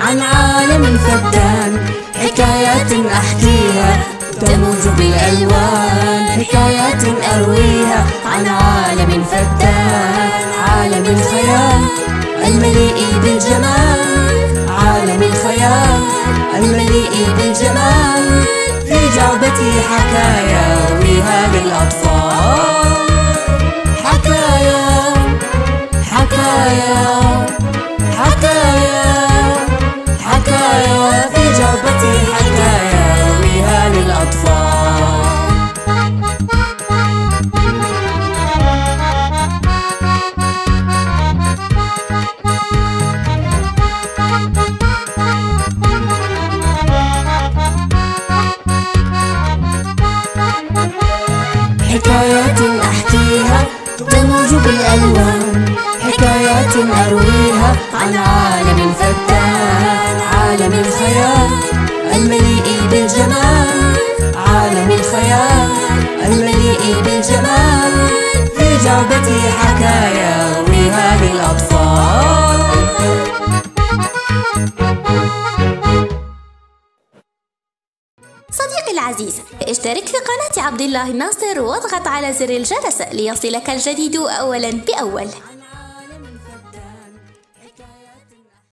عن عالم فتان، حكايات أحكيها تموج بالألوان، حكايات أرويها عن عالم فتان، عالم الخيال المليء بالجمال، عالم الخيال المليء بالجمال، في جعبتي حكايا أرويها للأطفال، حكايا حكايا حكايا حكايا، في جعبتي حكايا أرويها للأطفال. حكايات أحكيها تموج بالألوان، حكايات أرويها عن عالم فتان، عالم الخيال المليء بالجمال، عالم الخيال المليء بالجمال، في جعبتي حكايا أرويها للأطفال. صديقي العزيز، اشترك في قناة عبد الله الناصر واضغط على زر الجرس ليصلك الجديد أولاً بأول.